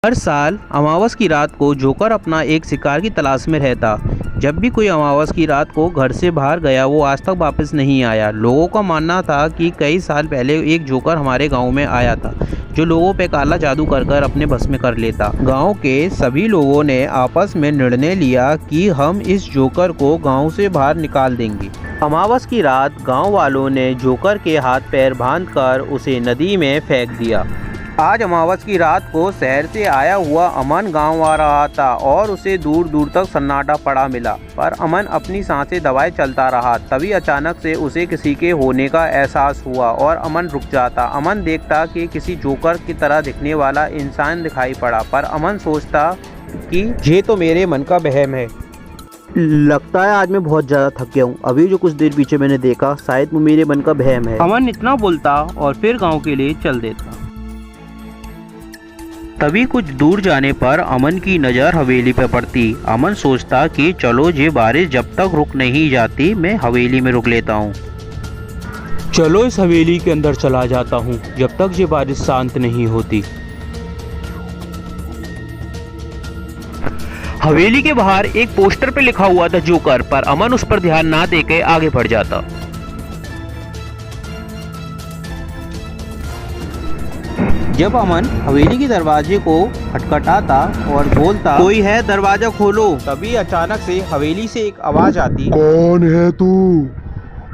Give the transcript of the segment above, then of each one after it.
हर साल अमावस की रात को जोकर अपना एक शिकार की तलाश में रहता। जब भी कोई अमावस की रात को घर से बाहर गया वो आज तक वापस नहीं आया। लोगों का मानना था कि कई साल पहले एक जोकर हमारे गांव में आया था जो लोगों पे काला जादू कर अपने बस में कर लेता। गांव के सभी लोगों ने आपस में निर्णय लिया कि हम इस जोकर को गांव से बाहर निकाल देंगे। अमावस की रात गांव वालों ने जोकर के हाथ पैर बांधकर उसे नदी में फेंक दिया। आज अमावस की रात को शहर से आया हुआ अमन गांव आ रहा था और उसे दूर दूर तक सन्नाटा पड़ा मिला, पर अमन अपनी सांसें दबाए चलता रहा। तभी अचानक से उसे किसी के होने का एहसास हुआ और अमन रुक जाता। अमन देखता कि किसी जोकर की तरह दिखने वाला इंसान दिखाई पड़ा, पर अमन सोचता कि ये तो मेरे मन का वहम है। लगता है आज मैं बहुत ज़्यादा थक गया हूँ। अभी जो कुछ देर पीछे मैंने देखा शायद वो मेरे मन का वहम है। अमन इतना बोलता और फिर गाँव के लिए चल देता। तभी कुछ दूर जाने पर अमन की नज़र हवेली पर पड़ती। अमन सोचता कि चलो ये बारिश जब तक रुक नहीं जाती मैं हवेली में रुक लेता हूँ। चलो इस हवेली के अंदर चला जाता हूँ जब तक ये बारिश शांत नहीं होती। हवेली के बाहर एक पोस्टर पे लिखा हुआ था जोकर, पर अमन उस पर ध्यान ना देके आगे बढ़ जाता। जब अमन हवेली के दरवाजे को खटखटाता और बोलता कोई है दरवाजा खोलो, तभी अचानक से हवेली से एक आवाज आती। कौन है तू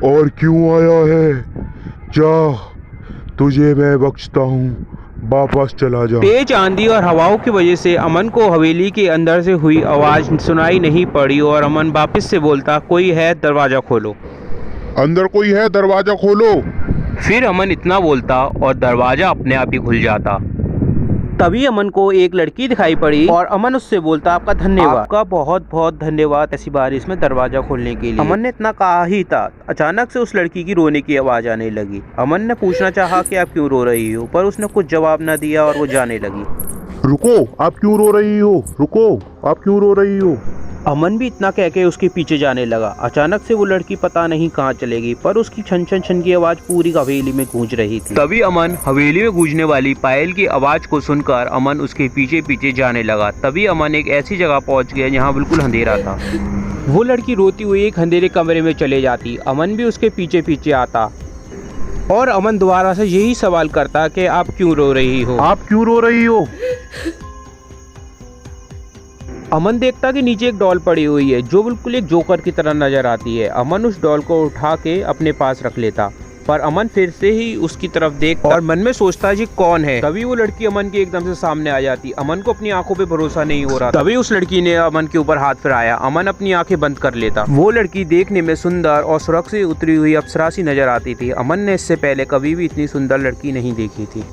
और क्यों आया है? जा, तुझे मैं बख्शता हूँ, वापस चला जा। तेज आंधी और हवाओं की वजह से अमन को हवेली के अंदर से हुई आवाज सुनाई नहीं पड़ी और अमन वापस से बोलता कोई है दरवाजा खोलो। अंदर कोई है, दरवाजा खोलो। फिर अमन इतना बोलता और दरवाजा अपने आप ही खुल जाता। तभी अमन को एक लड़की दिखाई पड़ी और अमन उससे बोलता आपका धन्यवाद, आपका बहुत बहुत धन्यवाद ऐसी बारिश में दरवाजा खोलने के लिए। अमन ने इतना कहा ही था, अचानक से उस लड़की की रोने की आवाज आने लगी। अमन ने पूछना चाहा कि आप क्यों रो रही हो, पर उसने कुछ जवाब न दिया और वो जाने लगी। रुको, आप क्यों रो रही हो? रुको, आप क्यों रो रही हो? अमन भी इतना कह के उसके पीछे जाने लगा। अचानक से वो लड़की पता नहीं कहाँ चलेगी, पर उसकी छन छन छन की आवाज पूरी हवेली में गूंज रही थी। तभी अमन हवेली में गूंजने वाली पायल की आवाज को सुनकर अमन उसके पीछे पीछे जाने लगा। तभी अमन एक ऐसी जगह पहुंच गया जहाँ बिल्कुल अंधेरा था। वो लड़की रोती हुई एक अंधेरे कमरे में चले जाती। अमन भी उसके पीछे पीछे आता और अमन दोबारा से यही सवाल करता कि आप क्यों रो रही हो, आप क्यों रो रही हो? अमन देखता कि नीचे एक डॉल पड़ी हुई है जो बिल्कुल एक जोकर की तरह नजर आती है। अमन उस डॉल को उठा के अपने पास रख लेता, पर अमन फिर से ही उसकी तरफ देखता और मन में सोचता ये कौन है। तभी वो लड़की अमन के एकदम से सामने आ जाती। अमन को अपनी आंखों पे भरोसा नहीं हो रहा। तभी उस लड़की ने अमन के ऊपर हाथ फिराया। अमन अपनी आंखें बंद कर लेता। वो लड़की देखने में सुंदर और सुरख से उतरी हुई अप्सरा सी नजर आती थी। अमन ने इससे पहले कभी भी इतनी सुंदर लड़की नहीं देखी थी।